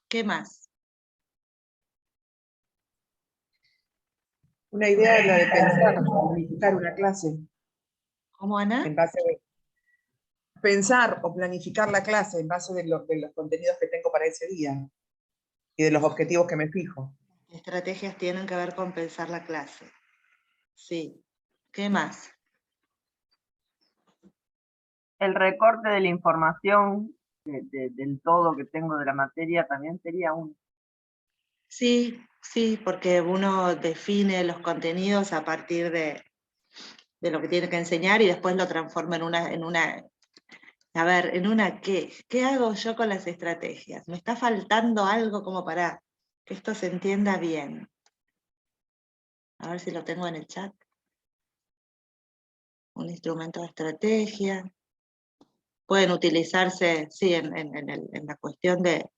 ¿Qué más? Una idea es la de pensar, planificar una clase. ¿Cómo, Ana? En base a pensar o planificar la clase en base de los contenidos que tengo para ese día y de los objetivos que me fijo. Estrategias tienen que ver con pensar la clase. Sí. ¿Qué más? El recorte de la información del todo que tengo de la materia también sería un... Sí, sí, porque uno define los contenidos a partir de lo que tiene que enseñar y después lo transforma a ver, ¿qué hago yo con las estrategias? ¿Me está faltando algo como para que esto se entienda bien? A ver si lo tengo en el chat. Un instrumento de estrategia. Pueden utilizarse, sí, en la cuestión de...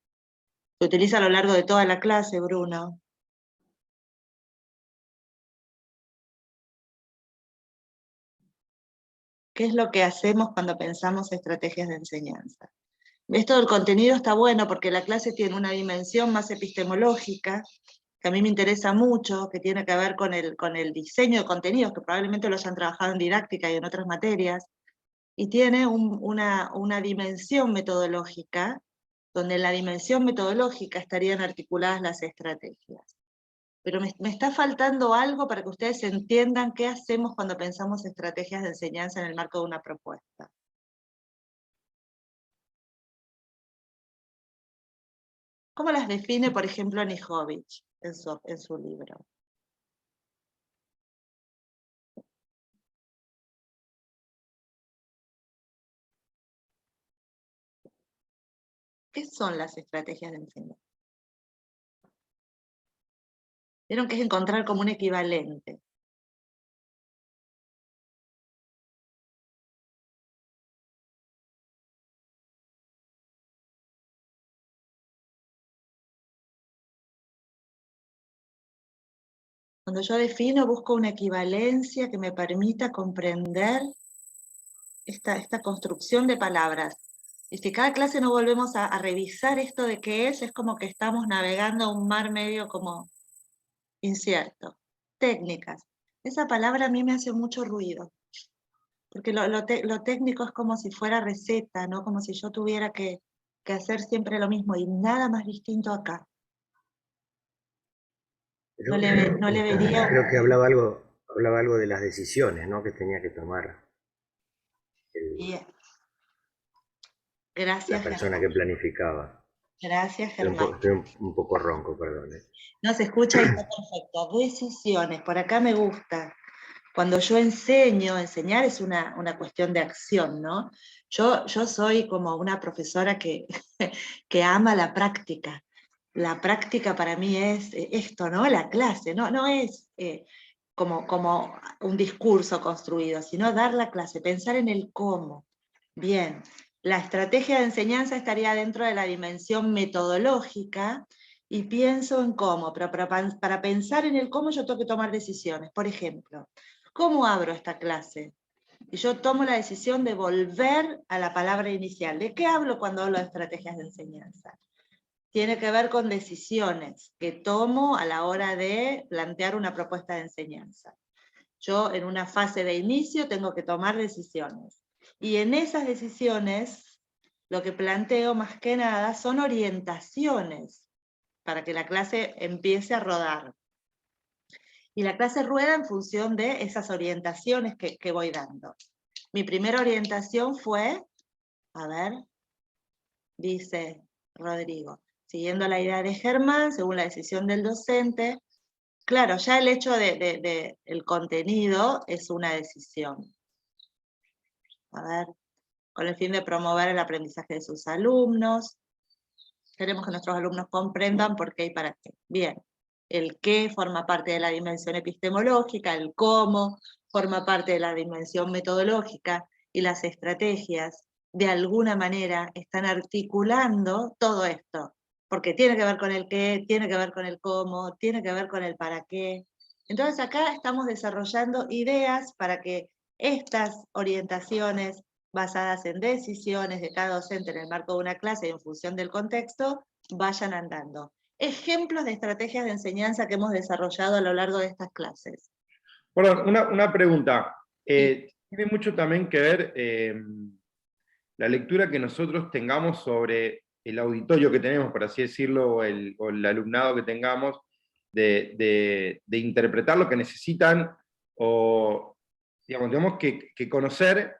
Se utiliza a lo largo de toda la clase, Bruno. ¿Qué es lo que hacemos cuando pensamos estrategias de enseñanza? Esto del contenido está bueno porque la clase tiene una dimensión más epistemológica, que a mí me interesa mucho, que tiene que ver con el diseño de contenidos, que probablemente lo hayan trabajado en didáctica y en otras materias, y tiene una dimensión metodológica, donde en la dimensión metodológica estarían articuladas las estrategias. Pero me está faltando algo para que ustedes entiendan qué hacemos cuando pensamos estrategias de enseñanza en el marco de una propuesta. ¿Cómo las define, por ejemplo, Nijovic en su libro? ¿Qué son las estrategias de enseñanza? Vieron que es encontrar como un equivalente. Cuando yo defino, busco una equivalencia que me permita comprender esta construcción de palabras. Y si cada clase no volvemos a revisar esto de qué es como que estamos navegando un mar medio como incierto. Técnicas. Esa palabra a mí me hace mucho ruido, porque lo técnico es como si fuera receta, ¿no? Como si yo tuviera que hacer siempre lo mismo y nada más distinto acá. Pero, No le vería... creo que hablaba algo de las decisiones, ¿no? Que tenía que tomar Bien. la Gracias, persona Germán. que planificaba. Gracias, Germán. Estoy un poco ronco, perdón. No se escucha y está perfecto. Decisiones, por acá me gusta. Cuando yo enseñar es una cuestión de acción, ¿no? Yo soy como una profesora que, que ama la práctica. La práctica para mí es esto, ¿no? La clase, no es como un discurso construido, sino dar la clase, pensar en el cómo. Bien, la estrategia de enseñanza estaría dentro de la dimensión metodológica y pienso en cómo, pero para pensar en el cómo yo tengo que tomar decisiones. Por ejemplo, ¿cómo abro esta clase? Y yo tomo la decisión de volver a la palabra inicial. ¿De qué hablo cuando hablo de estrategias de enseñanza? Tiene que ver con decisiones que tomo a la hora de plantear una propuesta de enseñanza. Yo en una fase de inicio tengo que tomar decisiones. Y en esas decisiones, lo que planteo más que nada son orientaciones para que la clase empiece a rodar. Y la clase rueda en función de esas orientaciones que voy dando. Mi primera orientación fue, a ver, dice Rodrigo, siguiendo la idea de Germán, según la decisión del docente, claro, ya el hecho de el contenido es una decisión. A ver, con el fin de promover el aprendizaje de sus alumnos. Queremos que nuestros alumnos comprendan por qué y para qué. Bien, el qué forma parte de la dimensión epistemológica, el cómo forma parte de la dimensión metodológica, y las estrategias, de alguna manera, están articulando todo esto, porque tiene que ver con el qué, tiene que ver con el cómo, tiene que ver con el para qué. Entonces acá estamos desarrollando ideas para que estas orientaciones basadas en decisiones de cada docente en el marco de una clase y en función del contexto, vayan andando. Ejemplos de estrategias de enseñanza que hemos desarrollado a lo largo de estas clases. Perdón, una pregunta. Tiene mucho también que ver la lectura que nosotros tengamos sobre el auditorio que tenemos, por así decirlo, o el alumnado que tengamos, de interpretar lo que necesitan, o digamos, tenemos que conocer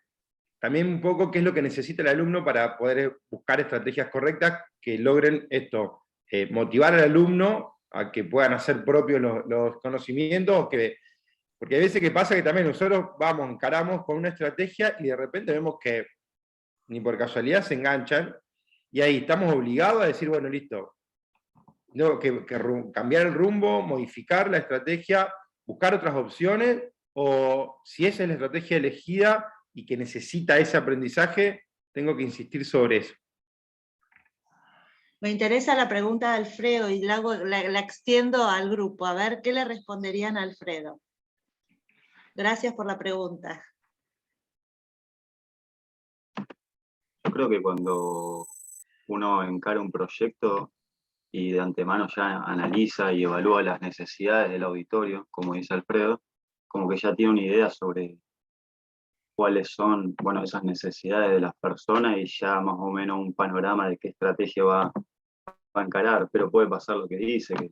también un poco qué es lo que necesita el alumno para poder buscar estrategias correctas que logren esto, motivar al alumno a que puedan hacer propios los conocimientos, porque hay veces que pasa que también nosotros encaramos con una estrategia y de repente vemos que ni por casualidad se enganchan, y ahí estamos obligados a decir, bueno, listo, tengo que cambiar el rumbo, modificar la estrategia, buscar otras opciones, o si esa es la estrategia elegida y que necesita ese aprendizaje, tengo que insistir sobre eso. Me interesa la pregunta de Alfredo y la extiendo al grupo, a ver qué le responderían a Alfredo. Gracias por la pregunta. Yo creo que cuando uno encara un proyecto y de antemano ya analiza y evalúa las necesidades del auditorio, como dice Alfredo, como que ya tiene una idea sobre cuáles son, bueno, esas necesidades de las personas y ya más o menos un panorama de qué estrategia va a encarar, pero puede pasar lo que dice, que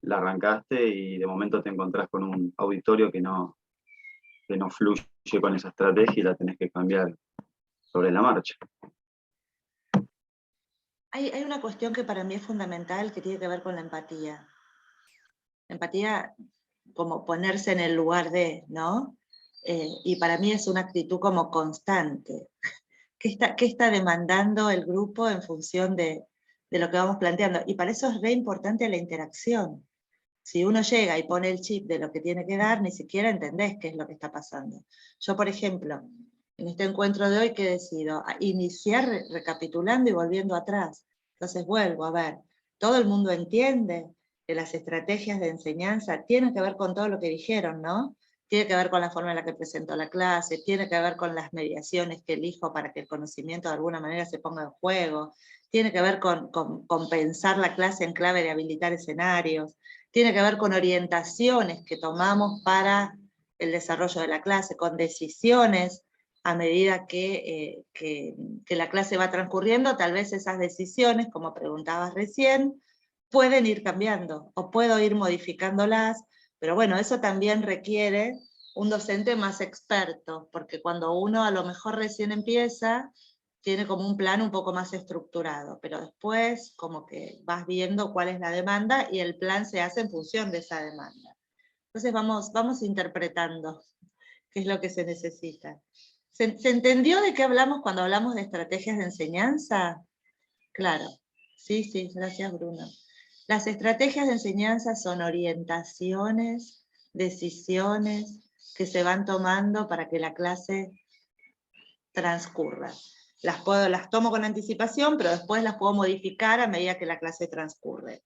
la arrancaste y de momento te encontrás con un auditorio que no fluye con esa estrategia y la tenés que cambiar sobre la marcha. Hay una cuestión que para mí es fundamental que tiene que ver con la empatía. Empatía como ponerse en el lugar de, ¿no? Y para mí es una actitud como constante. ¿Qué está demandando el grupo en función de lo que vamos planteando? Y para eso es re importante la interacción. Si uno llega y pone el chip de lo que tiene que dar, ni siquiera entendés qué es lo que está pasando. Yo, por ejemplo, en este encuentro de hoy que decido iniciar recapitulando y volviendo atrás. Entonces vuelvo a ver, todo el mundo entiende que las estrategias de enseñanza tienen que ver con todo lo que dijeron, ¿no? Tiene que ver con la forma en la que presento la clase, tiene que ver con las mediaciones que elijo para que el conocimiento de alguna manera se ponga en juego, tiene que ver con pensar la clase en clave de habilitar escenarios, tiene que ver con orientaciones que tomamos para el desarrollo de la clase, con decisiones a medida que la clase va transcurriendo. Tal vez esas decisiones, como preguntabas recién, pueden ir cambiando, o puedo ir modificándolas, pero bueno, eso también requiere un docente más experto, porque cuando uno a lo mejor recién empieza, tiene como un plan un poco más estructurado, pero después como que vas viendo cuál es la demanda y el plan se hace en función de esa demanda. Entonces vamos interpretando qué es lo que se necesita. ¿Se entendió de qué hablamos cuando hablamos de estrategias de enseñanza? Claro, sí, gracias Bruno. Las estrategias de enseñanza son orientaciones, decisiones que se van tomando para que la clase transcurra. Las tomo con anticipación, pero después las puedo modificar a medida que la clase transcurre.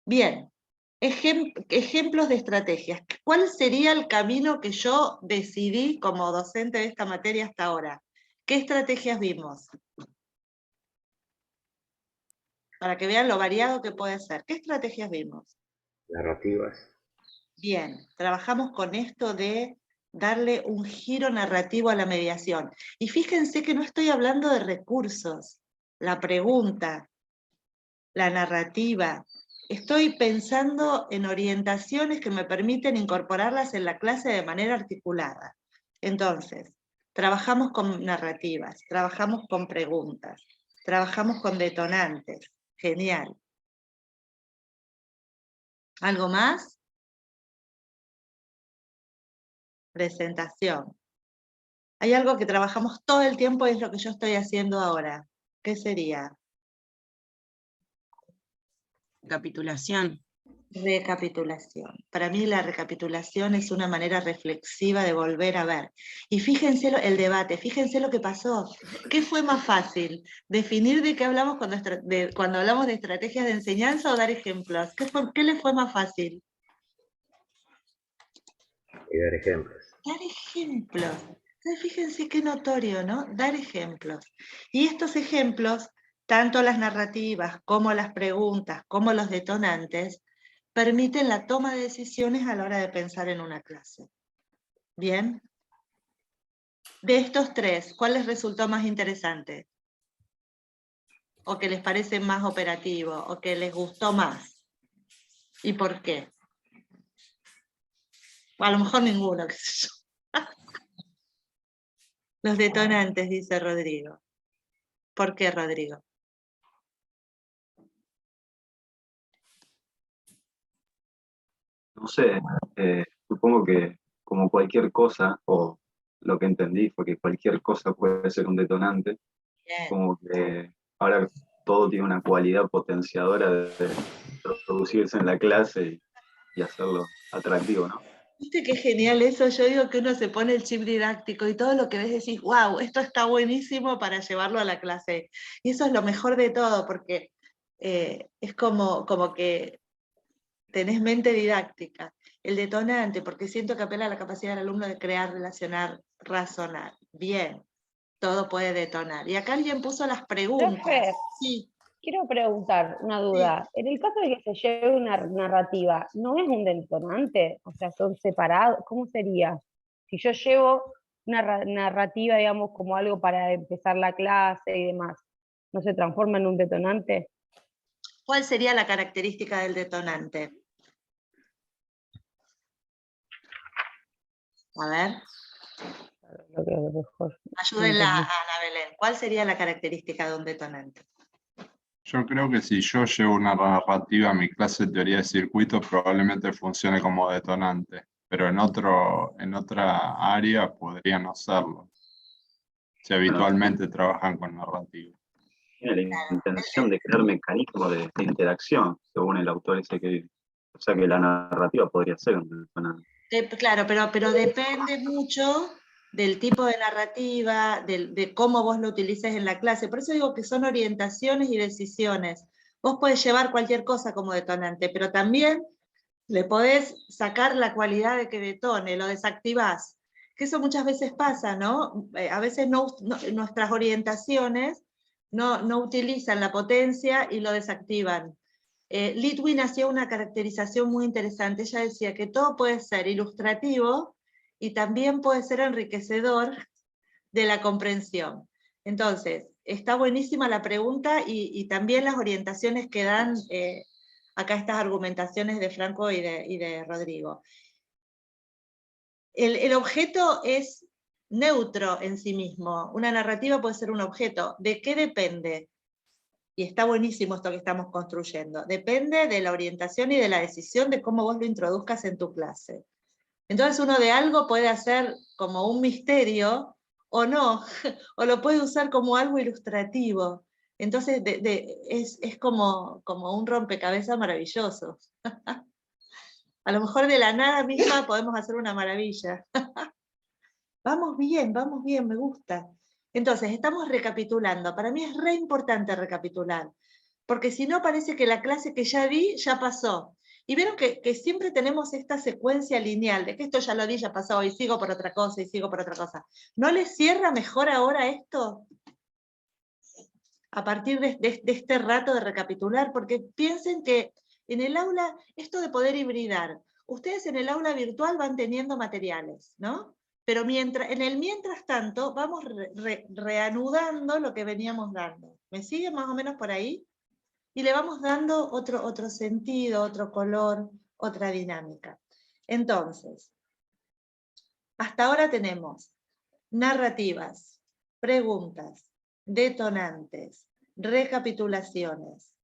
Bien, ejemplos de estrategias. ¿Cuál sería el camino que yo decidí como docente de esta materia hasta ahora? ¿Qué estrategias vimos? Para que vean lo variado que puede ser. ¿Qué estrategias vimos? Narrativas. Bien, trabajamos con esto de darle un giro narrativo a la mediación. Y fíjense que no estoy hablando de recursos, la pregunta, la narrativa. Estoy pensando en orientaciones que me permiten incorporarlas en la clase de manera articulada. Entonces, trabajamos con narrativas, trabajamos con preguntas, trabajamos con detonantes. Genial. ¿Algo más? Presentación. Hay algo que trabajamos todo el tiempo y es lo que yo estoy haciendo ahora. ¿Qué sería? Recapitulación. Recapitulación. Para mí la recapitulación es una manera reflexiva de volver a ver. Y fíjense el debate, fíjense lo que pasó. ¿Qué fue más fácil? ¿Definir de qué hablamos cuando hablamos de estrategias de enseñanza o dar ejemplos? ¿Qué le fue más fácil? Y dar ejemplos. Dar ejemplos. Fíjense qué notorio, ¿no? Dar ejemplos. Y estos ejemplos, tanto las narrativas como las preguntas, como los detonantes, permiten la toma de decisiones a la hora de pensar en una clase. ¿Bien? De estos tres, ¿cuál les resultó más interesante? ¿O que les parece más operativo? ¿O que les gustó más? ¿Y por qué? O a lo mejor ninguno, qué sé yo. Los detonantes, dice Rodrigo. ¿Por qué, Rodrigo? No sé, supongo que como cualquier cosa, o lo que entendí fue que cualquier cosa puede ser un detonante, Bien. como que ahora todo tiene una cualidad potenciadora de producirse en la clase y hacerlo atractivo, ¿no? ¿Viste qué genial eso? Yo digo que uno se pone el chip didáctico y todo lo que ves decís, wow, esto está buenísimo para llevarlo a la clase. Y eso es lo mejor de todo, porque es como que tenés mente didáctica. El detonante, porque siento que apela a la capacidad del alumno de crear, relacionar, razonar. Bien, todo puede detonar. Y acá alguien puso las preguntas. Profe, Sí, quiero preguntar una sí. duda. En el caso de que se lleve una narrativa, ¿no es un detonante? O sea, ¿son separados? ¿Cómo sería? Si yo llevo una narrativa, digamos, como algo para empezar la clase y demás, ¿no se transforma en un detonante? ¿Cuál sería la característica del detonante? A ver, Lo que a lo mejor no ayúdenla a entendí. Ana Belén. ¿Cuál sería la característica de un detonante? Yo creo que si yo llevo una narrativa a mi clase de teoría de circuitos, probablemente funcione como detonante, pero en otra área podría no serlo, si Bueno, habitualmente trabajan con narrativa. tiene la intención de crear mecanismos de interacción, según el autor ese que... O sea que la narrativa podría ser un detonante. Claro, pero depende mucho del tipo de narrativa, de cómo vos lo utilices en la clase. Por eso digo que son orientaciones y decisiones. Vos podés llevar cualquier cosa como detonante, pero también le podés sacar la cualidad de que detone, lo desactivás. Que eso muchas veces pasa, ¿no? A veces nuestras orientaciones no utilizan la potencia y lo desactivan. Litwin hacía una caracterización muy interesante. Ella decía que todo puede ser ilustrativo y también puede ser enriquecedor de la comprensión. Entonces, está buenísima la pregunta y también las orientaciones que dan acá estas argumentaciones de Franco y de Rodrigo. El objeto es neutro en sí mismo. Una narrativa puede ser un objeto. ¿De qué depende? Y está buenísimo esto que estamos construyendo. Depende de la orientación y de la decisión de cómo vos lo introduzcas en tu clase. Entonces uno de algo puede hacer como un misterio, o no, o lo puede usar como algo ilustrativo. Entonces es como un rompecabezas maravilloso. A lo mejor de la nada misma podemos hacer una maravilla. Vamos bien, me gusta. Entonces, estamos recapitulando. Para mí es re importante recapitular, porque si no parece que la clase que ya di ya pasó. Y vieron que siempre tenemos esta secuencia lineal, de que esto ya lo di, ya pasó, y sigo por otra cosa, y sigo por otra cosa. ¿No les cierra mejor ahora esto? A partir de este rato de recapitular, porque piensen que en el aula, esto de poder hibridar, ustedes en el aula virtual van teniendo materiales, ¿no? Pero en el mientras tanto vamos reanudando lo que veníamos dando. ¿Me siguen más o menos por ahí? Y le vamos dando otro sentido, otro color, otra dinámica. Entonces, hasta ahora tenemos narrativas, preguntas, detonantes, recapitulaciones.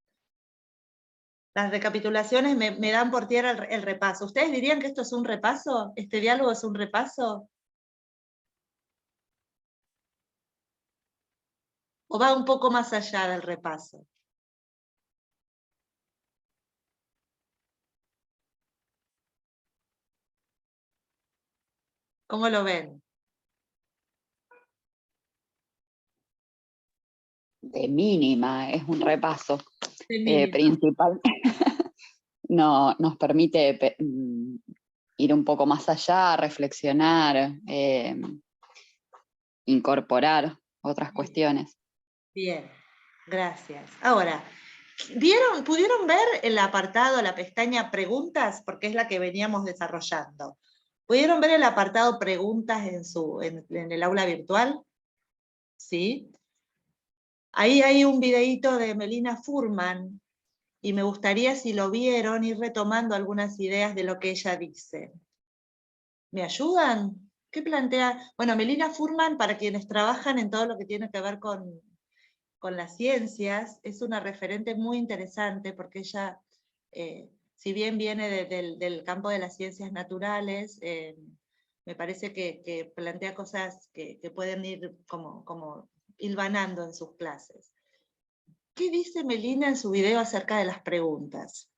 Las recapitulaciones me dan por tierra el repaso. ¿Ustedes dirían que esto es un repaso? ¿Este diálogo es un repaso? ¿O va un poco más allá del repaso? ¿Cómo lo ven? De mínima, es un repaso De mínima. principal. No, nos permite ir un poco más allá, reflexionar, incorporar otras cuestiones. Bien, gracias. Ahora, ¿pudieron ver el apartado, la pestaña preguntas? Porque es la que veníamos desarrollando. ¿Pudieron ver el apartado preguntas en el aula virtual? ¿Sí? Ahí hay un videíto de Melina Furman, y me gustaría, si lo vieron, ir retomando algunas ideas de lo que ella dice. ¿Me ayudan? ¿Qué plantea? Bueno, Melina Furman, para quienes trabajan en todo lo que tiene que ver con las ciencias, es una referente muy interesante, porque ella, si bien viene del campo de las ciencias naturales, me parece que plantea cosas que pueden ir como hilvanando en sus clases. ¿Qué dice Melina en su video acerca de las preguntas?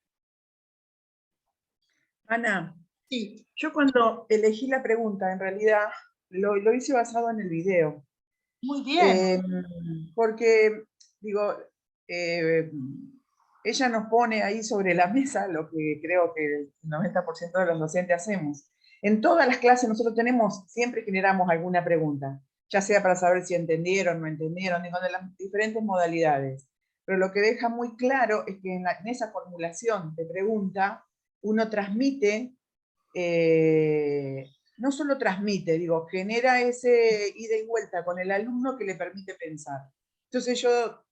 Ana, Sí. yo cuando elegí la pregunta, en realidad lo hice basado en el video. Muy bien. Porque, digo, ella nos pone ahí sobre la mesa lo que creo que el 90% de los docentes hacemos. En todas las clases nosotros siempre generamos alguna pregunta, ya sea para saber si entendieron, no entendieron, de las diferentes modalidades. Pero lo que deja muy claro es que en esa formulación de pregunta uno transmite, no solo transmite, genera ese ida y vuelta con el alumno que le permite pensar. Entonces yo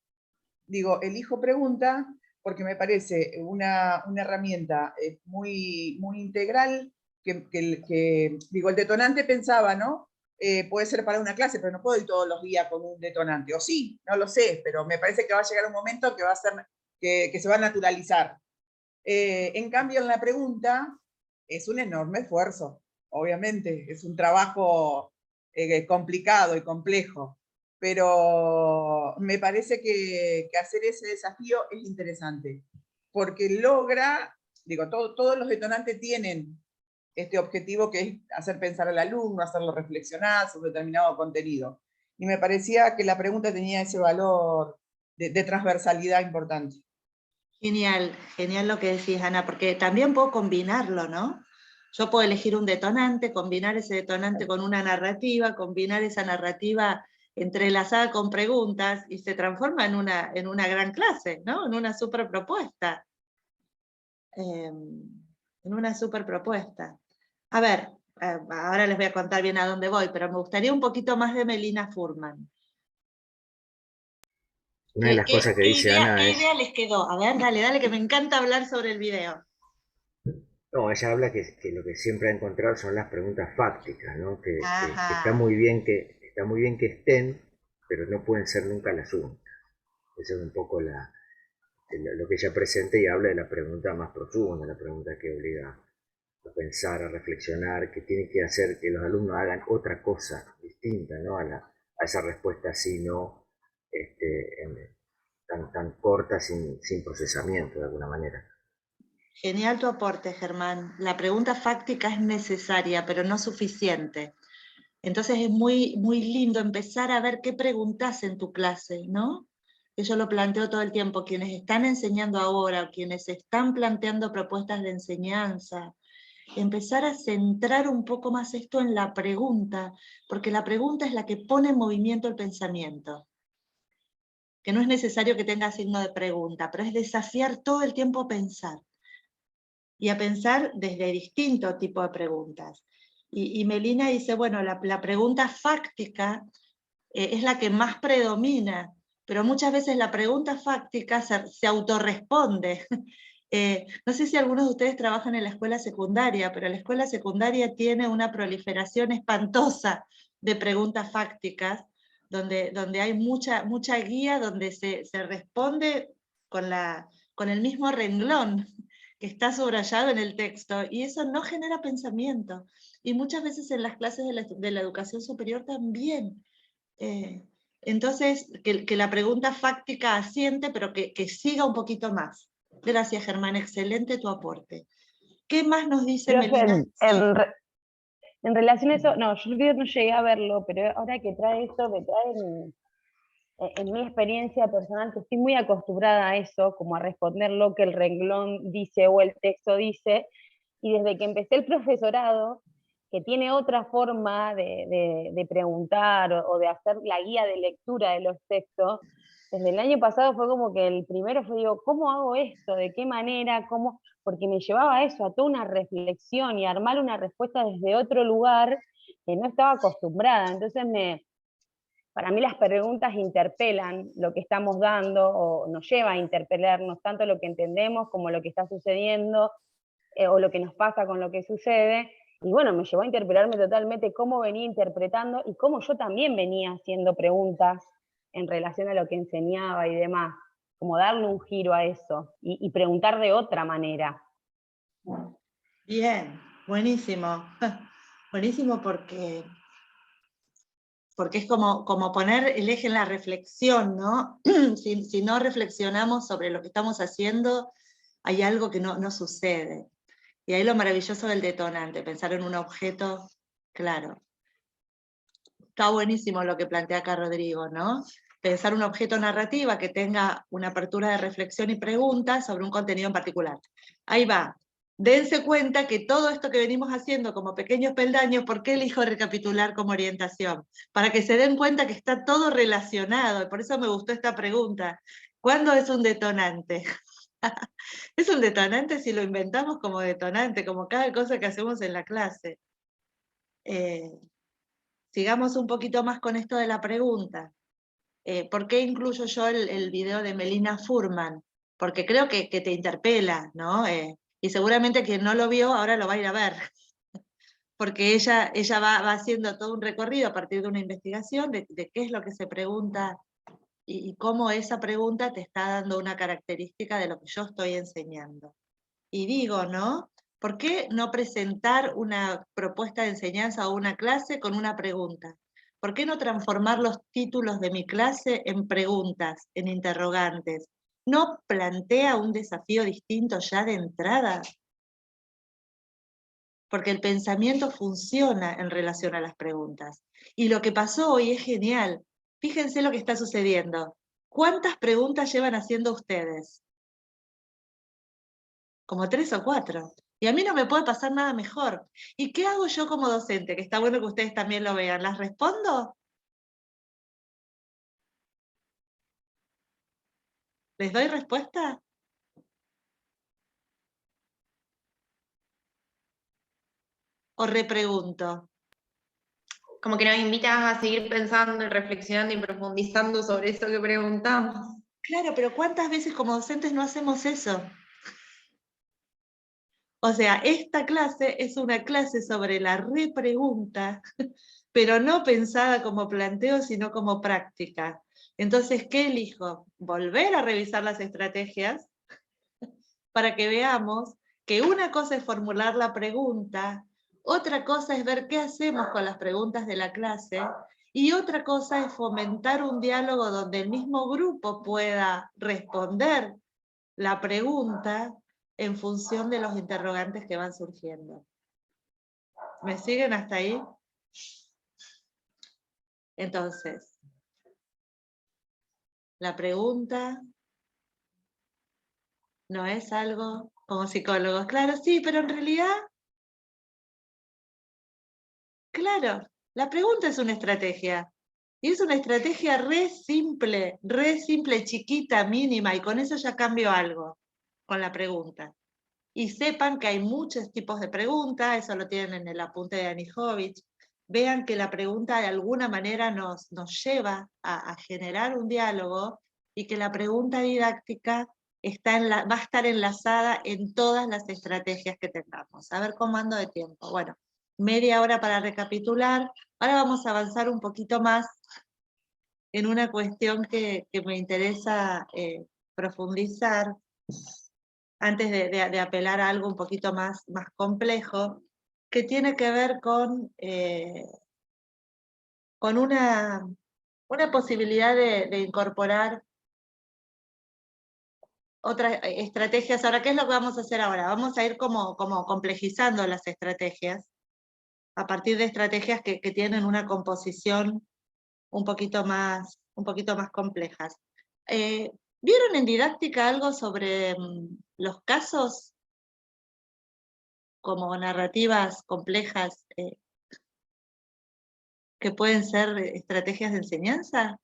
elijo pregunta porque me parece una herramienta muy, muy integral, el detonante pensaba, ¿no? Puede ser para una clase, pero no puedo ir todos los días con un detonante, o sí, no lo sé, pero me parece que va a llegar un momento que va a ser, que se va a naturalizar. En cambio, en la pregunta es un enorme esfuerzo, obviamente, es un trabajo complicado y complejo, pero me parece que hacer ese desafío es interesante, porque logra, todos los detonantes tienen este objetivo que es hacer pensar al alumno, hacerlo reflexionar sobre determinado contenido. Y me parecía que la pregunta tenía ese valor de transversalidad importante. Genial, genial lo que decís, Ana, porque también puedo combinarlo, ¿no? Yo puedo elegir un detonante, combinar ese detonante con una narrativa, combinar esa narrativa entrelazada con preguntas, y se transforma en una gran clase, ¿no? En una super propuesta. En una super propuesta. A ver, ahora les voy a contar bien a dónde voy, pero me gustaría un poquito más de Melina Furman. Una de las cosas que dice Ana ¿Qué es... idea les quedó? A ver, dale, que me encanta hablar sobre el video. No, ella habla que lo que siempre ha encontrado son las preguntas fácticas, ¿no? Que está Ajá. muy bien que estén, pero no pueden ser nunca las únicas. Eso es un poco lo que ella presenta, y habla de la pregunta más profunda, la pregunta que obliga a pensar, a reflexionar, que tiene que hacer que los alumnos hagan otra cosa distinta, ¿no? A esa respuesta sí, no, tan corta, sin procesamiento de alguna manera. Genial tu aporte, Germán. La pregunta fáctica es necesaria, pero no suficiente. Entonces es muy, muy lindo empezar a ver qué preguntas en tu clase, ¿no? Yo lo planteo todo el tiempo. Quienes están enseñando ahora, quienes están planteando propuestas de enseñanza, empezar a centrar un poco más esto en la pregunta, porque la pregunta es la que pone en movimiento el pensamiento. Que no es necesario que tenga signo de pregunta, pero es desafiar todo el tiempo a pensar. Y a pensar desde distintos tipos de preguntas. Y Melina dice, bueno, la pregunta fáctica es la que más predomina, pero muchas veces la pregunta fáctica se autorresponde. No sé si algunos de ustedes trabajan en la escuela secundaria, pero la escuela secundaria tiene una proliferación espantosa de preguntas fácticas, donde hay mucha guía, donde se responde con el mismo renglón que está subrayado en el texto, y eso no genera pensamiento. Y muchas veces en las clases de la educación superior también. Entonces, que la pregunta fáctica asiente, pero que siga un poquito más. Gracias, Germán, excelente tu aporte. ¿Qué más nos dice Melina? En relación a eso, no, yo no llegué a verlo, pero ahora que trae eso, me trae en mi experiencia personal, que estoy muy acostumbrada a eso, como a responder lo que el renglón dice o el texto dice, y desde que empecé el profesorado, que tiene otra forma de preguntar o de hacer la guía de lectura de los textos, desde el año pasado fue como que el primero fue, digo, ¿cómo hago esto? ¿De qué manera? ¿Cómo? Porque me llevaba a eso, a toda una reflexión y a armar una respuesta desde otro lugar que no estaba acostumbrada. Entonces para mí las preguntas interpelan lo que estamos dando, o nos lleva a interpelarnos tanto lo que entendemos como lo que está sucediendo, o lo que nos pasa con lo que sucede. Y bueno, me llevó a interpelarme totalmente cómo venía interpretando y cómo yo también venía haciendo preguntas en relación a lo que enseñaba y demás. Como darle un giro a eso y preguntar de otra manera. Bien, buenísimo. Buenísimo porque es como poner el eje en la reflexión, ¿no? Si no reflexionamos sobre lo que estamos haciendo, hay algo que no sucede. Y ahí lo maravilloso del detonante, pensar en un objeto, claro. Está buenísimo lo que plantea acá Rodrigo, ¿no? Pensar un objeto narrativa que tenga una apertura de reflexión y preguntas sobre un contenido en particular. Ahí va. Dense cuenta que todo esto que venimos haciendo como pequeños peldaños, ¿por qué elijo recapitular como orientación? Para que se den cuenta que está todo relacionado, y por eso me gustó esta pregunta. ¿Cuándo es un detonante? Es un detonante si lo inventamos como detonante, como cada cosa que hacemos en la clase. Sigamos un poquito más con esto de la pregunta. ¿Por qué incluyo yo el video de Melina Furman? Porque creo que te interpela, ¿no? Y seguramente quien no lo vio ahora lo va a ir a ver. Porque ella va haciendo todo un recorrido a partir de una investigación de qué es lo que se pregunta y cómo esa pregunta te está dando una característica de lo que yo estoy enseñando. Y digo, ¿no? ¿Por qué no presentar una propuesta de enseñanza o una clase con una pregunta? ¿Por qué no transformar los títulos de mi clase en preguntas, en interrogantes? ¿No plantea un desafío distinto ya de entrada? Porque el pensamiento funciona en relación a las preguntas. Y lo que pasó hoy es genial. Fíjense lo que está sucediendo. ¿Cuántas preguntas llevan haciendo ustedes? Como 3 o 4. Y a mí no me puede pasar nada mejor. ¿Y qué hago yo como docente? Que está bueno que ustedes también lo vean. ¿Las respondo? ¿Les doy respuesta? ¿O repregunto? Como que nos invitas a seguir pensando y reflexionando y profundizando sobre eso que preguntamos. Claro, pero ¿cuántas veces como docentes no hacemos eso? O sea, esta clase es una clase sobre la repregunta, pero no pensada como planteo, sino como práctica. Entonces, ¿qué elijo? Volver a revisar las estrategias para que veamos que una cosa es formular la pregunta, otra cosa es ver qué hacemos con las preguntas de la clase, y otra cosa es fomentar un diálogo donde el mismo grupo pueda responder la pregunta en función de los interrogantes que van surgiendo. ¿Me siguen hasta ahí? Entonces, la pregunta no es algo como psicólogos. Claro, sí, pero en realidad, claro, la pregunta es una estrategia. Y es una estrategia re simple, chiquita, mínima, y con eso ya cambio algo con la pregunta. Y sepan que hay muchos tipos de preguntas, eso lo tienen en el apunte de Anijovic. Vean que la pregunta de alguna manera nos lleva a generar un diálogo, y que la pregunta didáctica va a estar enlazada en todas las estrategias que tengamos. A ver cómo ando de tiempo. Bueno, media hora para recapitular. Ahora vamos a avanzar un poquito más en una cuestión que me interesa profundizar, antes de apelar a algo un poquito más complejo, que tiene que ver con una posibilidad de incorporar otras estrategias. Ahora, ¿qué es lo que vamos a hacer ahora? Vamos a ir como complejizando las estrategias, a partir de estrategias que tienen una composición un poquito más complejas. ¿Vieron en didáctica algo sobre los casos como narrativas complejas que pueden ser estrategias de enseñanza?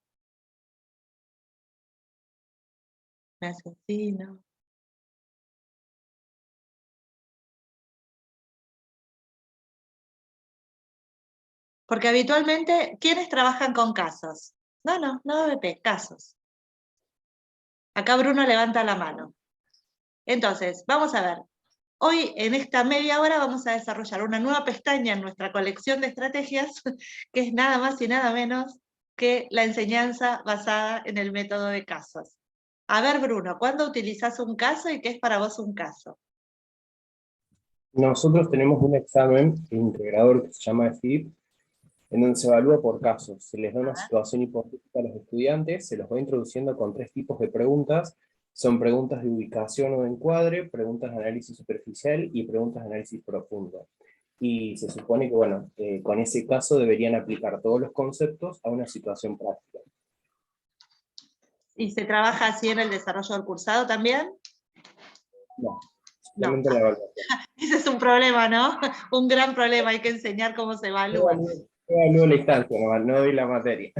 Me asesino. Porque habitualmente, ¿quiénes trabajan con casos? No ABP, casos. Acá Bruno levanta la mano. Entonces, vamos a ver. Hoy, en esta media hora, vamos a desarrollar una nueva pestaña en nuestra colección de estrategias, que es nada más y nada menos que la enseñanza basada en el método de casos. A ver, Bruno, ¿cuándo utilizás un caso y qué es para vos un caso? Nosotros tenemos un examen integrador que se llama EFIP, en donde se evalúa por casos. Se les da una situación hipotética a los estudiantes, se los va introduciendo con 3 tipos de preguntas. Son preguntas de ubicación o de encuadre, preguntas de análisis superficial y preguntas de análisis profundo. Y se supone que, bueno, con ese caso deberían aplicar todos los conceptos a una situación práctica. ¿Y se trabaja así en el desarrollo del cursado también? No, simplemente la evaluación. Ese es un problema, ¿no? Un gran problema, hay que enseñar cómo se evalúa. Yo evalúo la instancia, no doy la materia.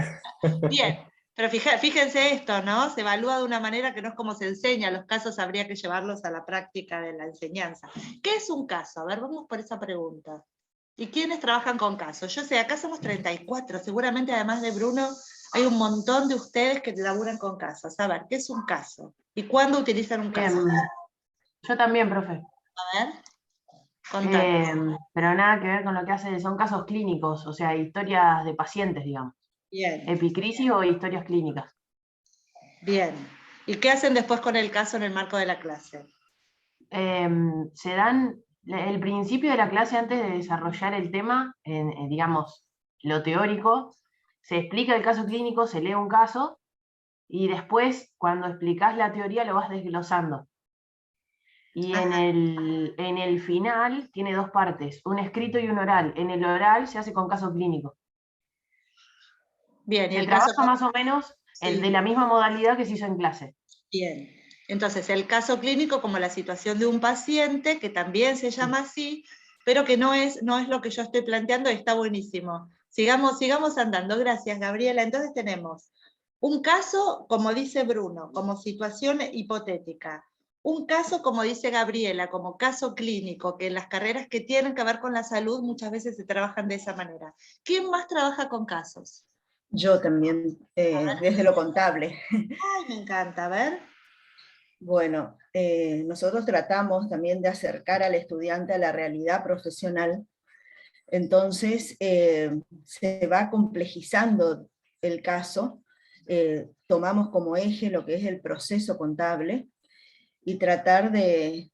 Bien, pero fíjense esto, ¿no? Se evalúa de una manera que no es como se enseña, los casos habría que llevarlos a la práctica de la enseñanza. ¿Qué es un caso? A ver, vamos por esa pregunta. ¿Y quiénes trabajan con casos? Yo sé, acá somos 34, seguramente además de Bruno, hay un montón de ustedes que laburan con casos. A ver, ¿qué es un caso? ¿Y cuándo utilizan un caso? Yo también, profe. A ver, contame. Pero nada que ver con lo que hace, son casos clínicos, o sea, historias de pacientes, digamos. Bien. Epicrisis o historias clínicas. Bien. ¿Y qué hacen después con el caso en el marco de la clase? Se dan el principio de la clase antes de desarrollar el tema, digamos, lo teórico, se explica el caso clínico, se lee un caso, y después, cuando explicás la teoría, lo vas desglosando. Y en el final tiene 2 partes, un escrito y un oral. En el oral se hace con caso clínico. Bien, y se el trabaja caso más o menos de la misma modalidad que se hizo en clase. Bien. Entonces, el caso clínico como la situación de un paciente, que también se llama así, pero que no es lo que yo estoy planteando, y está buenísimo. Sigamos andando. Gracias, Gabriela. Entonces tenemos un caso, como dice Bruno, como situación hipotética. Un caso, como dice Gabriela, como caso clínico, que en las carreras que tienen que ver con la salud muchas veces se trabajan de esa manera. ¿Quién más trabaja con casos? Yo también, desde lo contable. Ay, me encanta, a ver. Bueno, nosotros tratamos también de acercar al estudiante a la realidad profesional, entonces se va complejizando el caso, tomamos como eje lo que es el proceso contable, y tratar de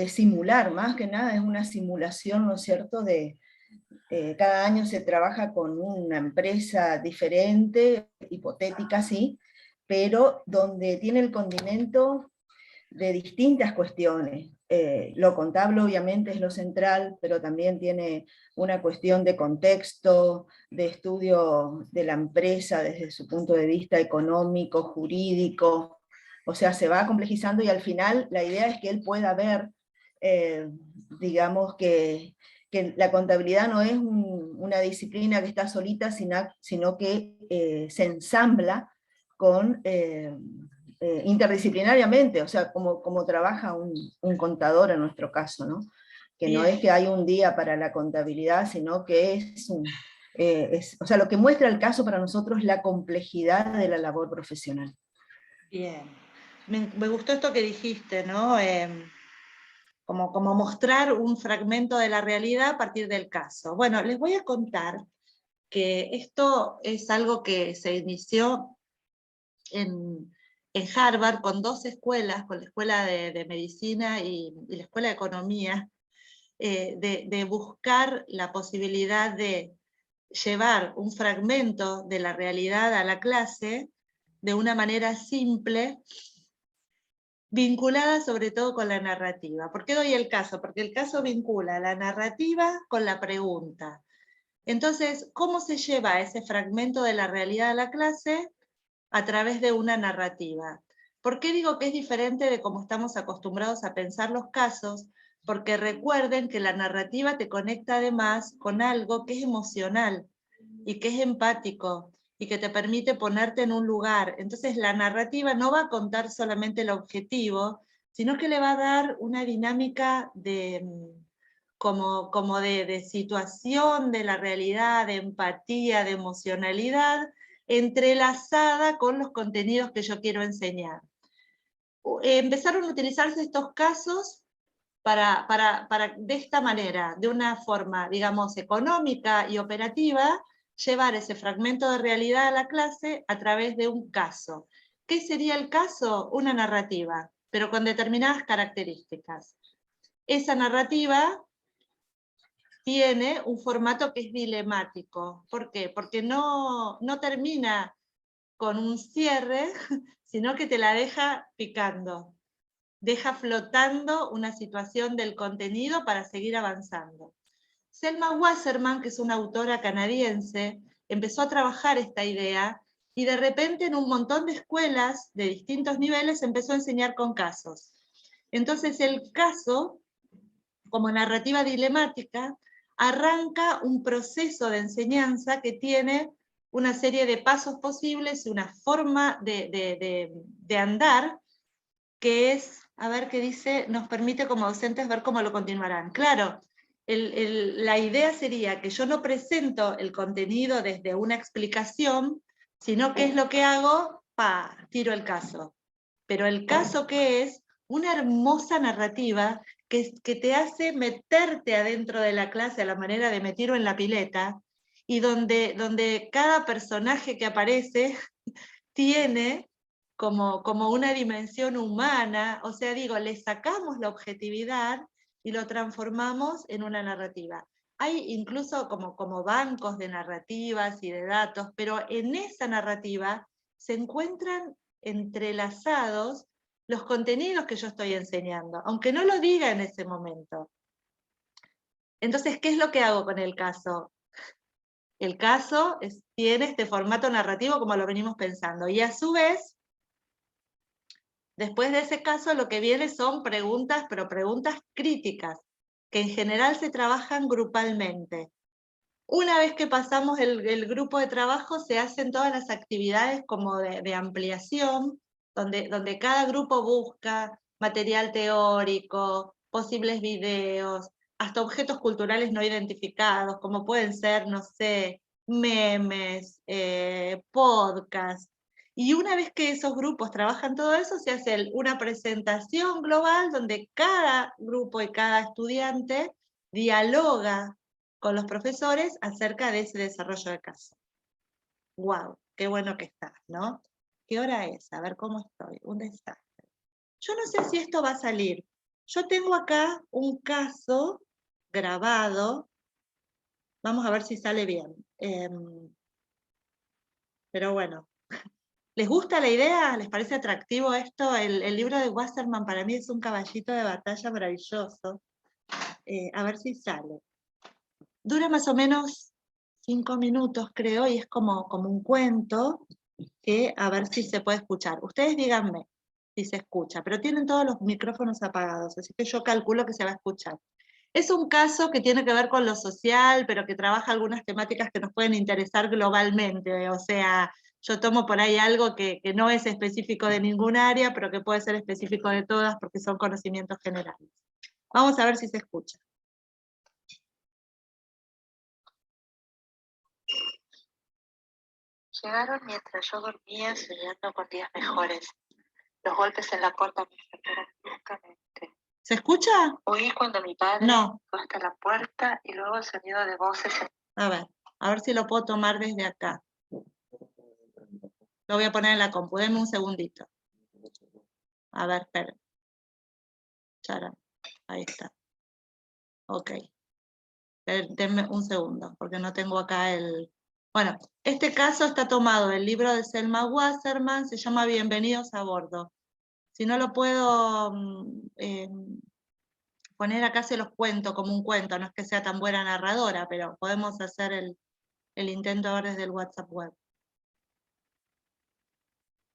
simular, más que nada es una simulación, ¿no es cierto?, cada año se trabaja con una empresa diferente, hipotética sí, pero donde tiene el condimento de distintas cuestiones. Lo contable obviamente es lo central, pero también tiene una cuestión de contexto, de estudio de la empresa desde su punto de vista económico, jurídico, o sea, se va complejizando y al final la idea es que él pueda ver, digamos que la contabilidad no es una disciplina que está solita, sino que se ensambla con interdisciplinariamente, o sea, como trabaja un contador en nuestro caso, ¿no? Que no es que hay un día para la contabilidad, sino que o sea, lo que muestra el caso para nosotros es la complejidad de la labor profesional. Bien, me gustó esto que dijiste, ¿no? Como mostrar un fragmento de la realidad a partir del caso. Bueno, les voy a contar que esto es algo que se inició en Harvard con 2 escuelas, con la Escuela de Medicina y la Escuela de Economía, de buscar la posibilidad de llevar un fragmento de la realidad a la clase de una manera simple, vinculada sobre todo con la narrativa. ¿Por qué doy el caso? Porque el caso vincula la narrativa con la pregunta. Entonces, ¿cómo se lleva ese fragmento de la realidad a la clase? A través de una narrativa. ¿Por qué digo que es diferente de cómo estamos acostumbrados a pensar los casos? Porque recuerden que la narrativa te conecta además con algo que es emocional. y que es empático, y que te permite ponerte en un lugar. Entonces la narrativa no va a contar solamente el objetivo, sino que le va a dar una dinámica como de situación de la realidad, de empatía, de emocionalidad, entrelazada con los contenidos que yo quiero enseñar. Empezaron a utilizarse estos casos para de esta manera, de una forma, digamos, económica y operativa, llevar ese fragmento de realidad a la clase a través de un caso. ¿Qué sería el caso? Una narrativa, pero con determinadas características. Esa narrativa tiene un formato que es dilemático. ¿Por qué? Porque no termina con un cierre, sino que te la deja picando. Deja flotando una situación del contenido para seguir avanzando. Selma Wasserman, que es una autora canadiense, empezó a trabajar esta idea y de repente en un montón de escuelas de distintos niveles empezó a enseñar con casos. Entonces el caso, como narrativa dilemática, arranca un proceso de enseñanza que tiene una serie de pasos posibles y una forma de andar que es, a ver qué dice, nos permite como docentes ver cómo lo continuarán. Claro, la idea sería que yo no presento el contenido desde una explicación, sino que es lo que hago, tiro el caso. Pero el caso que es una hermosa narrativa que te hace meterte adentro de la clase a la manera de me tiro en la pileta, y donde cada personaje que aparece tiene como una dimensión humana, o sea, digo, le sacamos la objetividad y lo transformamos en una narrativa. Hay incluso como bancos de narrativas y de datos, pero en esa narrativa se encuentran entrelazados los contenidos que yo estoy enseñando, aunque no lo diga en ese momento. Entonces, ¿qué es lo que hago con el caso? El caso tiene este formato narrativo como lo venimos pensando, y a su vez, después de ese caso lo que viene son preguntas, pero preguntas críticas, que en general se trabajan grupalmente. Una vez que pasamos el grupo de trabajo, se hacen todas las actividades como de ampliación, donde cada grupo busca material teórico, posibles videos, hasta objetos culturales no identificados, como pueden ser, no sé, memes, podcasts. Y una vez que esos grupos trabajan todo eso, se hace una presentación global donde cada grupo y cada estudiante dialoga con los profesores acerca de ese desarrollo de caso. ¡Wow! ¡Qué bueno que estás!, ¿no? ¿Qué hora es? A ver cómo estoy. Un desastre. Yo no sé si esto va a salir. Yo tengo acá un caso grabado. Vamos a ver si sale bien. Pero bueno. ¿Les gusta la idea? ¿Les parece atractivo esto? El libro de Wasserman para mí es un caballito de batalla maravilloso. A ver si sale. Dura más o menos 5 minutos, creo, y es como un cuento, que a ver si se puede escuchar. Ustedes díganme si se escucha, pero tienen todos los micrófonos apagados, así que yo calculo que se va a escuchar. Es un caso que tiene que ver con lo social, pero que trabaja algunas temáticas que nos pueden interesar globalmente, o sea, yo tomo por ahí algo que no es específico de ningún área, pero que puede ser específico de todas porque son conocimientos generales. Vamos a ver si se escucha. Llegaron mientras yo dormía soñando con días mejores. Los golpes en la puerta me despertaron bruscamente. ¿Se escucha? Oí cuando mi padre fue hasta la puerta y luego el sonido de voces. A ver si lo puedo tomar desde acá. Lo voy a poner en la compu, denme un segundito. A ver, esperen. Charan, ahí está. Ok. Denme un segundo, porque no tengo acá el... Bueno, este caso está tomado del libro de Selma Wasserman, se llama Bienvenidos a bordo. Si no lo puedo poner acá, se los cuento como un cuento, no es que sea tan buena narradora, pero podemos hacer el intento ahora desde el WhatsApp web.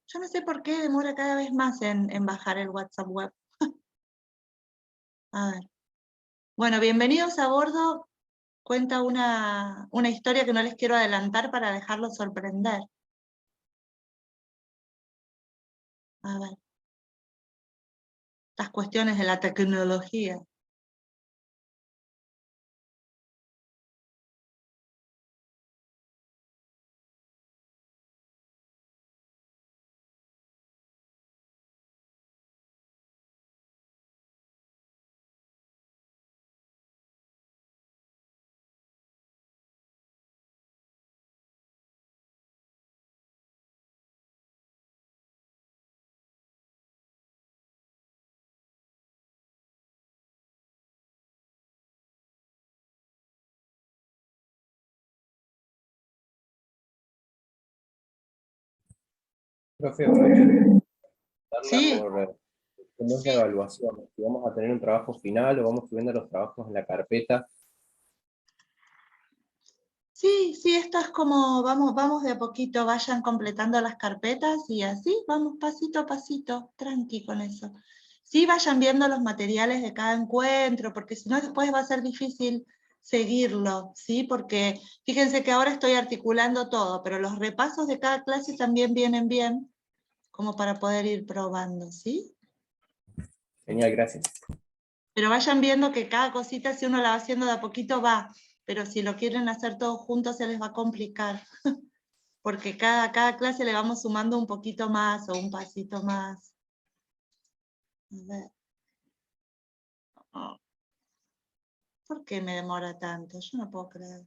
Yo no sé por qué demora cada vez más en bajar el WhatsApp web. A ver. Bueno, bienvenidos a bordo cuenta una historia que no les quiero adelantar para dejarlos sorprender. A ver. Las cuestiones de la tecnología. Profe, aprovecho de Sí. por cómo es la evaluación. Si vamos a tener un trabajo final o vamos subiendo los trabajos en la carpeta. Sí, sí, esto es como vamos de a poquito, vayan completando las carpetas y así vamos pasito a pasito, tranqui con eso. Sí, vayan viendo los materiales de cada encuentro, porque si no después va a ser difícil seguirlo, ¿sí? Porque fíjense que ahora estoy articulando todo, pero los repasos de cada clase también vienen bien, como para poder ir probando, ¿sí? Genial, gracias. Pero vayan viendo que cada cosita, si uno la va haciendo de a poquito, va. Pero si lo quieren hacer todos juntos, se les va a complicar. Porque cada clase le vamos sumando un poquito más o un pasito más. A ver. Oh. ¿Por qué me demora tanto? Yo no puedo creer.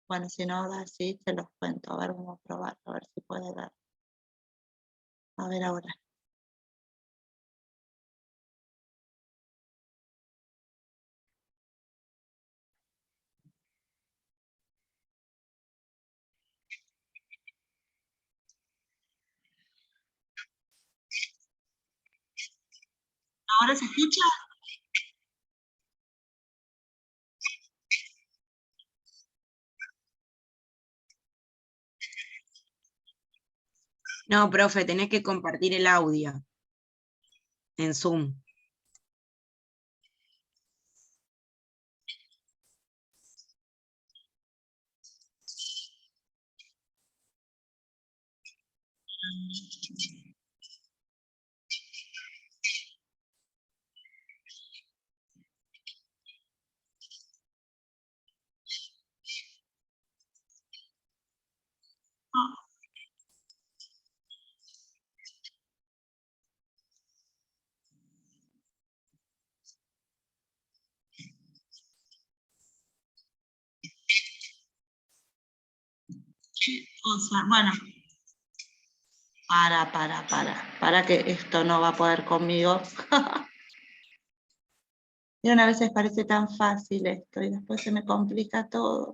Bueno, si no da así, se los cuento. A ver, vamos a probar, a ver si puede dar. A ver ahora. ¿Ahora se escucha? No, profe, tenés que compartir el audio en Zoom. O sea, bueno. Para que esto no va a poder conmigo. Y a veces parece tan fácil esto y después se me complica todo.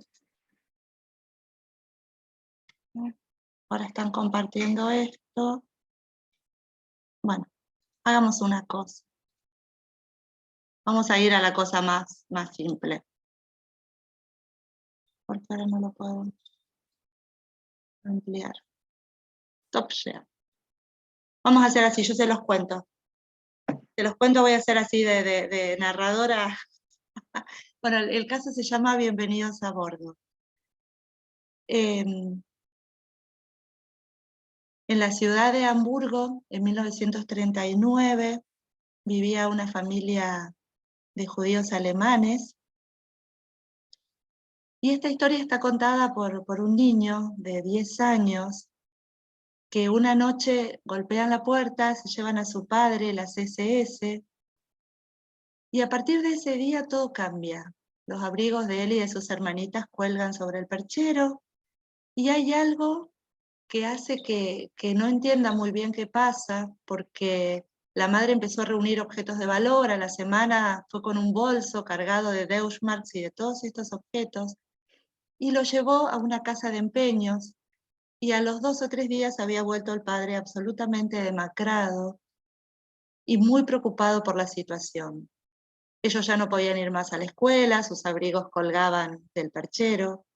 Ahora están compartiendo esto. Bueno, hagamos una cosa. Vamos a ir a la cosa más simple. Porque ahora no lo puedo ampliar. Top share. Vamos a hacer así, yo se los cuento. Se los cuento, voy a hacer así de narradora. Bueno, el caso se llama Bienvenidos a bordo. En la ciudad de Hamburgo, en 1939, vivía una familia de judíos alemanes. Y esta historia está contada por un niño de 10 años que una noche golpean la puerta, se llevan a su padre, las SS, y a partir de ese día todo cambia. Los abrigos de él y de sus hermanitas cuelgan sobre el perchero, y hay algo que hace que no entienda muy bien qué pasa, porque la madre empezó a reunir objetos de valor, a la semana fue con un bolso cargado de Deutschmarks y de todos estos objetos, y lo llevó a una casa de empeños, y a los 2 o 3 días había vuelto el padre absolutamente demacrado y muy preocupado por la situación. Ellos ya no podían ir más a la escuela, sus abrigos colgaban del perchero.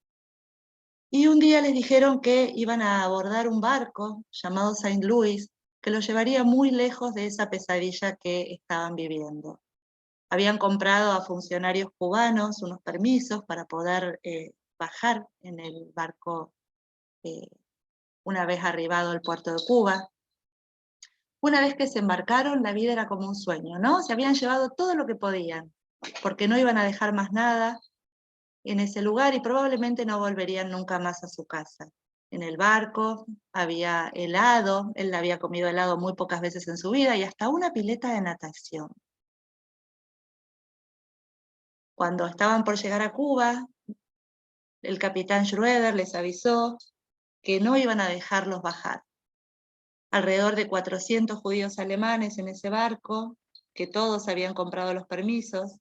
Y un día les dijeron que iban a abordar un barco llamado Saint Louis, que los llevaría muy lejos de esa pesadilla que estaban viviendo. Habían comprado a funcionarios cubanos unos permisos para poder bajar en el barco una vez arribado al puerto de Cuba. Una vez que se embarcaron, la vida era como un sueño, ¿no? Se habían llevado todo lo que podían, porque no iban a dejar más nada en ese lugar y probablemente no volverían nunca más a su casa. En el barco había helado, él había comido helado muy pocas veces en su vida, y hasta una pileta de natación. Cuando estaban por llegar a Cuba, el capitán Schroeder les avisó que no iban a dejarlos bajar. Alrededor de 400 judíos alemanes en ese barco, que todos habían comprado los permisos,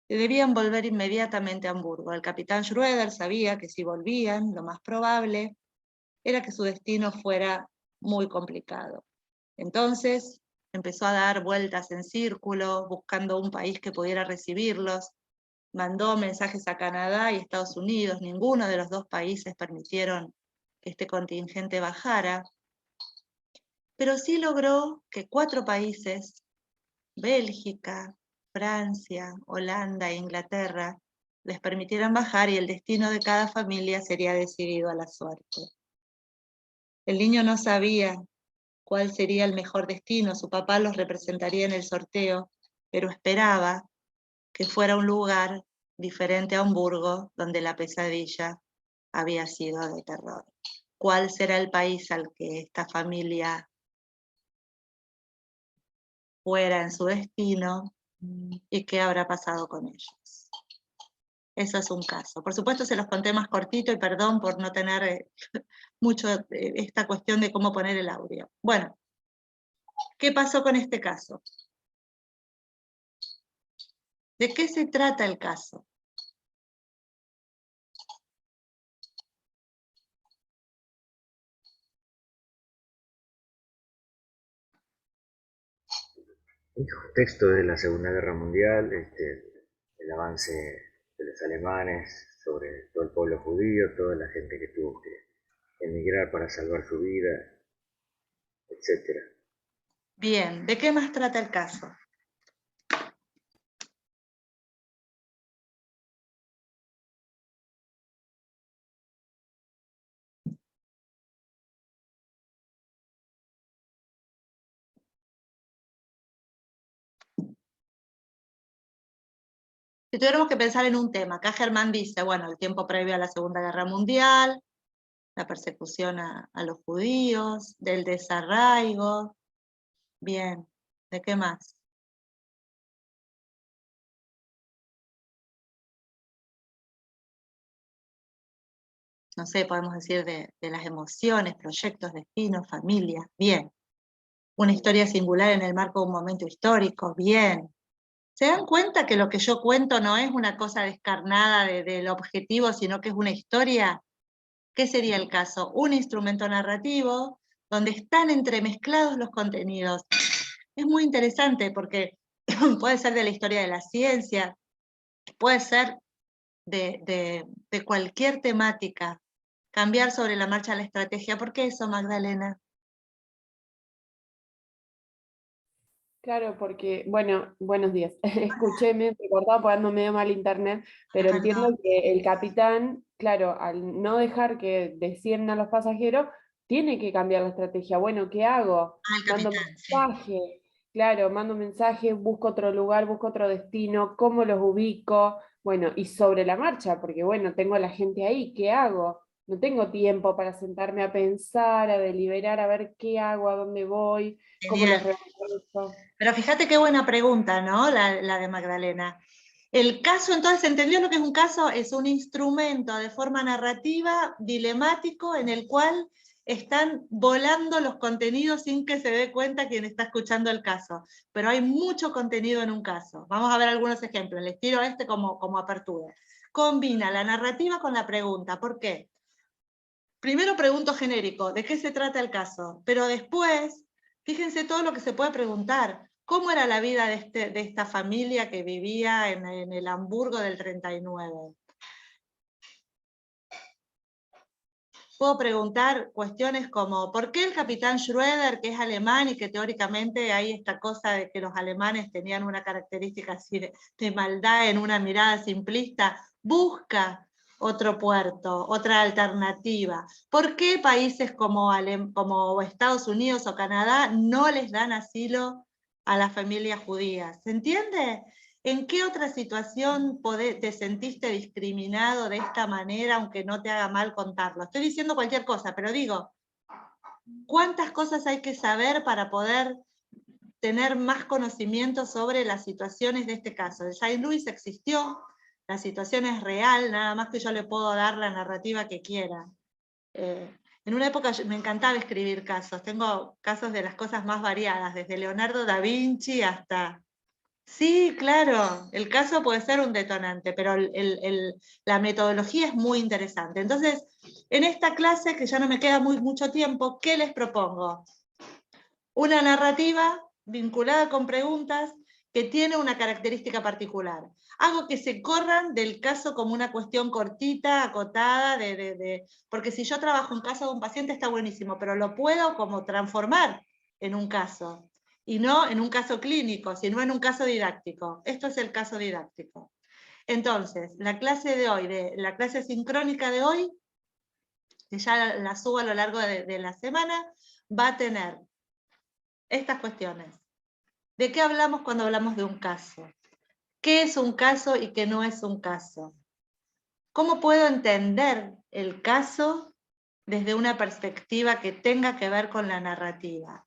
debían volver inmediatamente a Hamburgo. El capitán Schroeder sabía que si volvían, lo más probable era que su destino fuera muy complicado. Entonces empezó a dar vueltas en círculo, buscando un país que pudiera recibirlos. Mandó mensajes a Canadá y Estados Unidos, ninguno de los dos países permitieron que este contingente bajara, pero sí logró que 4 países, Bélgica, Francia, Holanda e Inglaterra, les permitieran bajar y el destino de cada familia sería decidido a la suerte. El niño no sabía cuál sería el mejor destino, su papá los representaría en el sorteo, pero esperaba que fuera un lugar diferente a Hamburgo, donde la pesadilla había sido de terror. ¿Cuál será el país al que esta familia fuera en su destino y qué habrá pasado con ellos? Eso es un caso. Por supuesto se los conté más cortito y perdón por no tener mucho esta cuestión de cómo poner el audio. Bueno, ¿qué pasó con este caso? ¿De qué se trata el caso? El contexto de la Segunda Guerra Mundial, el avance de los alemanes sobre todo el pueblo judío, toda la gente que tuvo que emigrar para salvar su vida, etc. Bien, ¿de qué más trata el caso? Si tuviéramos que pensar en un tema, acá Germán dice, bueno, el tiempo previo a la Segunda Guerra Mundial, la persecución a los judíos, del desarraigo. Bien, ¿de qué más? No sé, podemos decir de las emociones, proyectos, destinos, familia. Bien. Una historia singular en el marco de un momento histórico. Bien. ¿Se dan cuenta que lo que yo cuento no es una cosa descarnada del objetivo, sino que es una historia? ¿Qué sería el caso? Un instrumento narrativo donde están entremezclados los contenidos. Es muy interesante porque puede ser de la historia de la ciencia, puede ser de cualquier temática, cambiar sobre la marcha la estrategia. ¿Por qué eso, Magdalena? Claro, porque, bueno, buenos días. Escuché, me he cortado porque ando medio mal internet, pero entiendo que el capitán, claro, al no dejar que desciendan a los pasajeros, tiene que cambiar la estrategia. Bueno, ¿qué hago? Mando mensaje, claro, mando mensaje, busco otro lugar, busco otro destino, ¿cómo los ubico? Bueno, y sobre la marcha, porque bueno, tengo a la gente ahí, ¿qué hago? No tengo tiempo para sentarme a pensar, a deliberar, a ver qué hago, a dónde voy, cómo los reorganizo. Pero fíjate qué buena pregunta, ¿no? La de Magdalena. El caso, entonces, ¿entendió lo que es un caso? Es un instrumento de forma narrativa, dilemático, en el cual están volando los contenidos sin que se dé cuenta quien está escuchando el caso. Pero hay mucho contenido en un caso. Vamos a ver algunos ejemplos. Les tiro este como apertura. Combina la narrativa con la pregunta. ¿Por qué? Primero pregunto genérico, ¿de qué se trata el caso? Pero después, fíjense todo lo que se puede preguntar. ¿Cómo era la vida de esta familia que vivía en el Hamburgo del 39? Puedo preguntar cuestiones como, ¿por qué el capitán Schröder, que es alemán y que teóricamente hay esta cosa de que los alemanes tenían una característica así de maldad en una mirada simplista, busca otro puerto, otra alternativa? ¿Por qué países como Estados Unidos o Canadá no les dan asilo a las familias judías? ¿Se entiende? ¿En qué otra situación te sentiste discriminado de esta manera, aunque no te haga mal contarlo? Estoy diciendo cualquier cosa, pero digo, ¿cuántas cosas hay que saber para poder tener más conocimiento sobre las situaciones de este caso? El Saint Louis existió, la situación es real, nada más que yo le puedo dar la narrativa que quiera. En una época me encantaba escribir casos, tengo casos de las cosas más variadas, desde Leonardo da Vinci hasta... Sí, claro, el caso puede ser un detonante, pero la metodología es muy interesante. Entonces, en esta clase, que ya no me queda mucho tiempo, ¿qué les propongo? Una narrativa vinculada con preguntas que tiene una característica particular. Hago que se corran del caso como una cuestión cortita, acotada, porque si yo trabajo en caso de un paciente está buenísimo, pero lo puedo como transformar en un caso. Y no en un caso clínico, sino en un caso didáctico. Esto es el caso didáctico. Entonces, la clase de hoy, la clase sincrónica de hoy, que ya la subo a lo largo de la semana, va a tener estas cuestiones. ¿De qué hablamos cuando hablamos de un caso? ¿Qué es un caso y qué no es un caso? ¿Cómo puedo entender el caso desde una perspectiva que tenga que ver con la narrativa?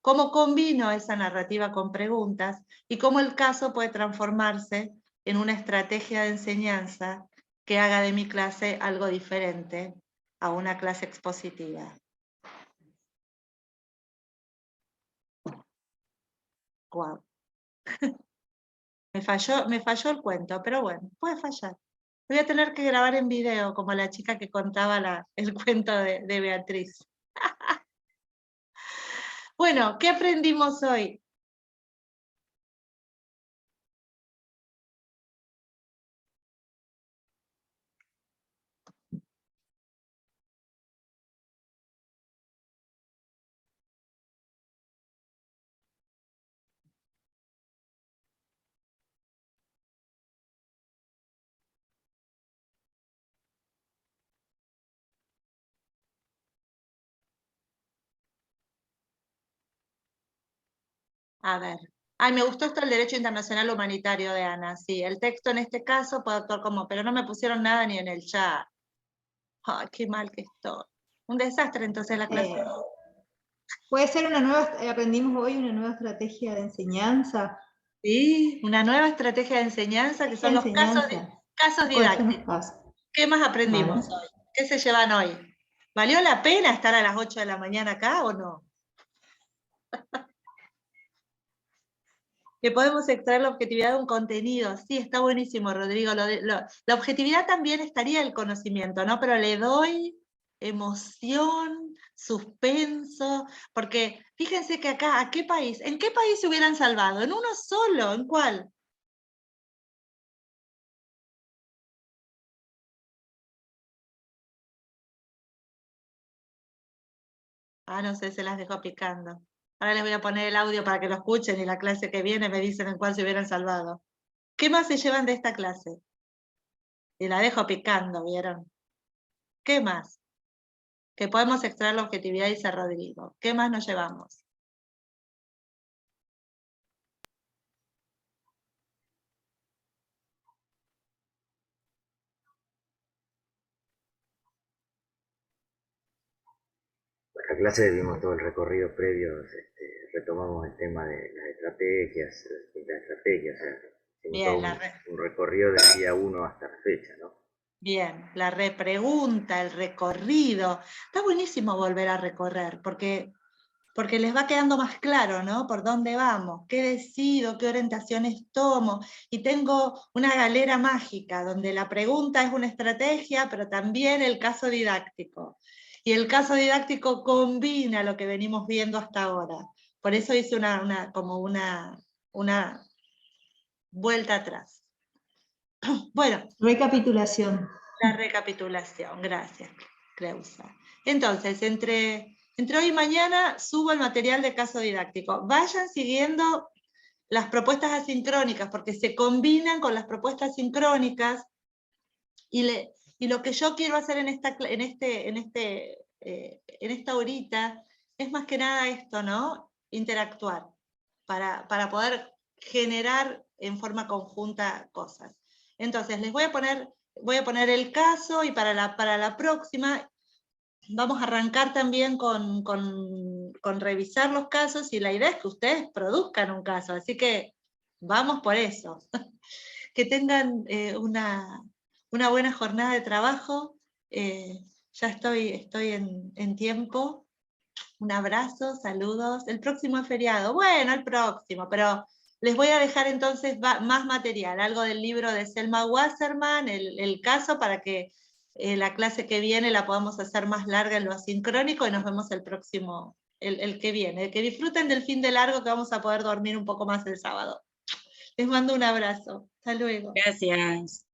¿Cómo combino esa narrativa con preguntas? Y cómo el caso puede transformarse en una estrategia de enseñanza que haga de mi clase algo diferente a una clase expositiva. Wow. Me falló el cuento, pero bueno, puede fallar. Voy a tener que grabar en video, como la chica que contaba el cuento de Beatriz. Bueno, ¿qué aprendimos hoy? A ver. Ay, me gustó esto el derecho internacional humanitario de Ana. Sí, el texto en este caso puede actuar como, pero no me pusieron nada ni en el chat. Ay, qué mal que estoy. Un desastre entonces la clase. Puede ser una nueva, aprendimos hoy una nueva estrategia de enseñanza. Sí, una nueva estrategia de enseñanza que son los casos didácticos. ¿Qué más aprendimos hoy? ¿Qué se llevan hoy? ¿Valió la pena estar a las 8 de la mañana acá o no? Que podemos extraer la objetividad de un contenido. Sí, está buenísimo, Rodrigo. La objetividad también estaría el conocimiento, ¿no? Pero le doy emoción, suspenso, porque fíjense que acá, ¿a qué país? ¿En qué país se hubieran salvado? ¿En uno solo? ¿En cuál? Ah, no sé, se las dejó picando. Ahora les voy a poner el audio para que lo escuchen y la clase que viene me dicen en cuál se hubieran salvado. ¿Qué más se llevan de esta clase? Y la dejo picando, ¿vieron? ¿Qué más? Que podemos extraer la objetividad, dice Rodrigo. ¿Qué más nos llevamos? En la clase vimos todo el recorrido previo, retomamos el tema de las estrategias, Bien, un recorrido del día 1 hasta la fecha, ¿no? Bien, la repregunta, el recorrido. Está buenísimo volver a recorrer, porque les va quedando más claro, ¿no? Por dónde vamos, qué decido, qué orientaciones tomo. Y tengo una galera mágica, donde la pregunta es una estrategia, pero también el caso didáctico. Y el caso didáctico combina lo que venimos viendo hasta ahora. Por eso hice como una vuelta atrás. Bueno. Recapitulación. La recapitulación, gracias, Cleusa. Entonces, entre hoy y mañana subo el material de caso didáctico. Vayan siguiendo las propuestas asincrónicas, porque se combinan con las propuestas sincrónicas, y lo que yo quiero hacer en esta horita es más que nada esto, ¿no? Interactuar, para poder generar en forma conjunta cosas. Entonces, les voy a poner el caso, y para la próxima vamos a arrancar también con revisar los casos, y la idea es que ustedes produzcan un caso, así que vamos por eso. Que tengan una buena jornada de trabajo. Ya estoy en tiempo. Un abrazo, saludos. El próximo es feriado. Bueno, el próximo, pero les voy a dejar entonces más material, algo del libro de Selma Wasserman, el caso, para que la clase que viene la podamos hacer más larga en lo asincrónico, y nos vemos el próximo, el que viene. Que disfruten del fin de largo, que vamos a poder dormir un poco más el sábado. Les mando un abrazo. Hasta luego. Gracias.